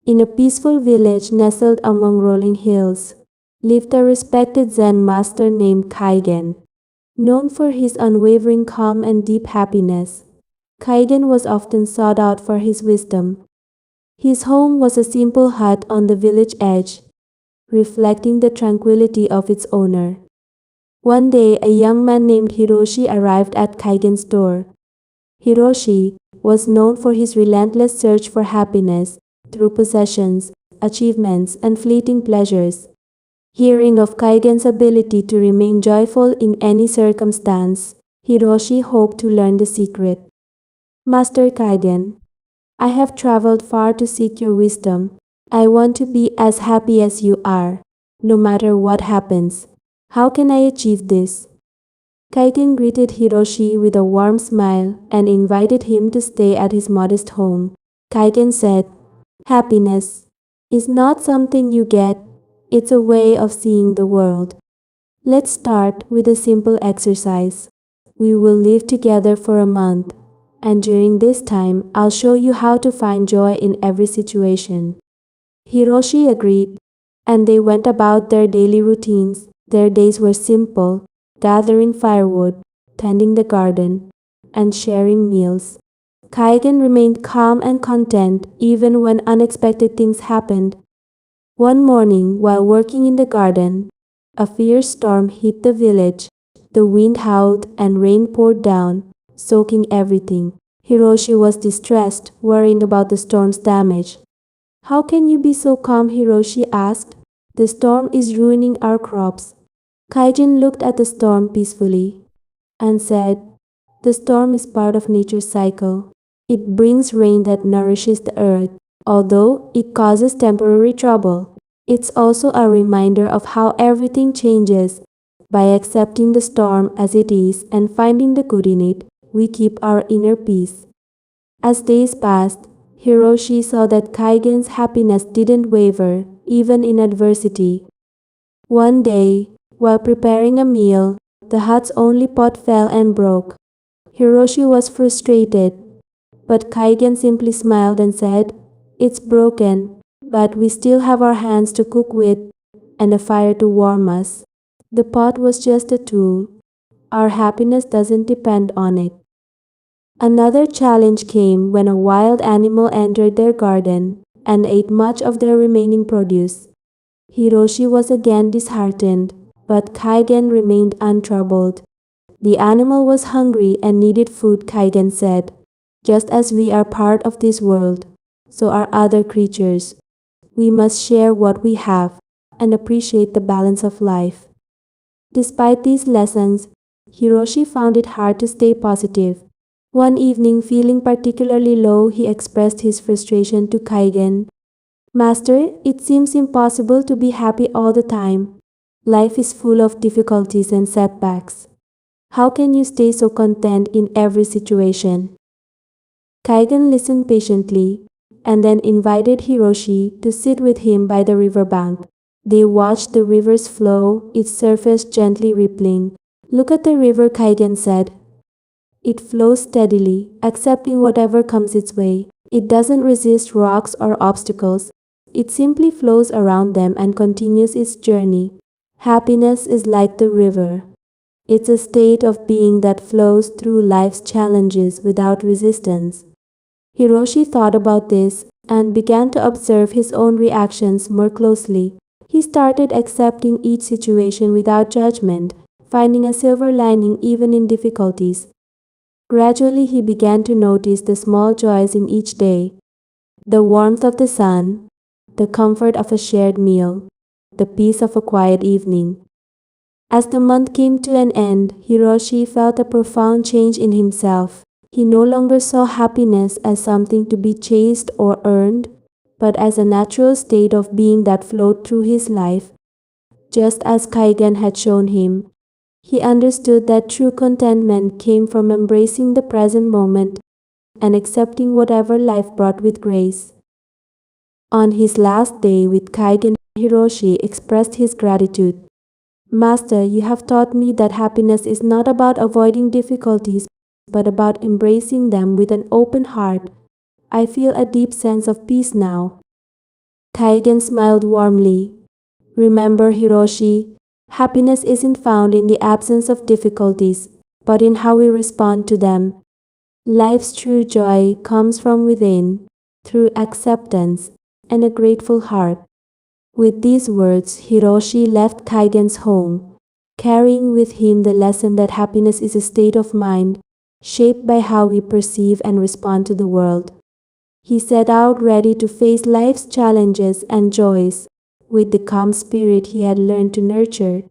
In a peaceful village nestled among rolling hills, lived a respected Zen master named Kaigen. Known for his unwavering calm and deep happiness, Kaigen was often sought out for his wisdom. His home was a simple hut on the village edge, reflecting the tranquility of its owner. One day, a young man named Hiroshi arrived at Kaigen's door. Hiroshi was known for his relentless search for happiness through possessions, achievements, and fleeting pleasures. Hearing of Kaigen's ability to remain joyful in any circumstance, Hiroshi hoped to learn the secret. Master Kaigen, I have traveled far to seek your wisdom. I want to be as happy as you are, no matter what happens. How can I achieve this? Kaigen greeted Hiroshi with a warm smile and invited him to stay at his modest home. Kaigen said, happiness is not something you get, it's a way of seeing the world. Let's start with a simple exercise. We will live together for a month, and during this time, I'll show you how to find joy in every situation. Hiroshi agreed, and they went about their daily routines. Their days were simple, gathering firewood, tending the garden, and sharing meals. Kaigen remained calm and content even when unexpected things happened. One morning, while working in the garden, a fierce storm hit the village. The wind howled and rain poured down, soaking everything. Hiroshi was distressed, worrying about the storm's damage. How can you be so calm? Hiroshi asked. The storm is ruining our crops. Kaigen looked at the storm peacefully and said, the storm is part of nature's cycle. It brings rain that nourishes the earth. Although it causes temporary trouble, it's also a reminder of how everything changes. By accepting the storm as it is and finding the good in it, we keep our inner peace. As days passed, Hiroshi saw that Kaigen's happiness didn't waver, even in adversity. One day, while preparing a meal, the hut's only pot fell and broke. Hiroshi was frustrated, but Kaigen simply smiled and said, it's broken, but we still have our hands to cook with and a fire to warm us. The pot was just a tool. Our happiness doesn't depend on it. Another challenge came when a wild animal entered their garden and ate much of their remaining produce. Hiroshi was again disheartened, but Kaigen remained untroubled. The animal was hungry and needed food, Kaigen said. Just as we are part of this world, so are other creatures. We must share what we have and appreciate the balance of life. Despite these lessons, Hiroshi found it hard to stay positive. One evening, feeling particularly low, he expressed his frustration to Kaigen. Master, it seems impossible to be happy all the time. Life is full of difficulties and setbacks. How can you stay so content in every situation? Kaigen listened patiently and then invited Hiroshi to sit with him by the riverbank. They watched the river's flow, its surface gently rippling. Look at the river, Kaigen said. It flows steadily, accepting whatever comes its way. It doesn't resist rocks or obstacles. It simply flows around them and continues its journey. Happiness is like the river. It's a state of being that flows through life's challenges without resistance. Hiroshi thought about this and began to observe his own reactions more closely. He started accepting each situation without judgment, finding a silver lining even in difficulties. Gradually, he began to notice the small joys in each day. The warmth of the sun, the comfort of a shared meal, the peace of a quiet evening. As the month came to an end, Hiroshi felt a profound change in himself. He no longer saw happiness as something to be chased or earned, but as a natural state of being that flowed through his life. Just as Kaigen had shown him, he understood that true contentment came from embracing the present moment and accepting whatever life brought with grace. On his last day with Kaigen, Hiroshi expressed his gratitude. Master, you have taught me that happiness is not about avoiding difficulties, but about embracing them with an open heart. I feel a deep sense of peace now. Kaigen smiled warmly. Remember, Hiroshi, happiness isn't found in the absence of difficulties, but in how we respond to them. Life's true joy comes from within, through acceptance and a grateful heart. With these words, Hiroshi left Kaigen's home, carrying with him the lesson that happiness is a state of mind, shaped by how we perceive and respond to the world. He set out ready to face life's challenges and joys, with the calm spirit he had learned to nurture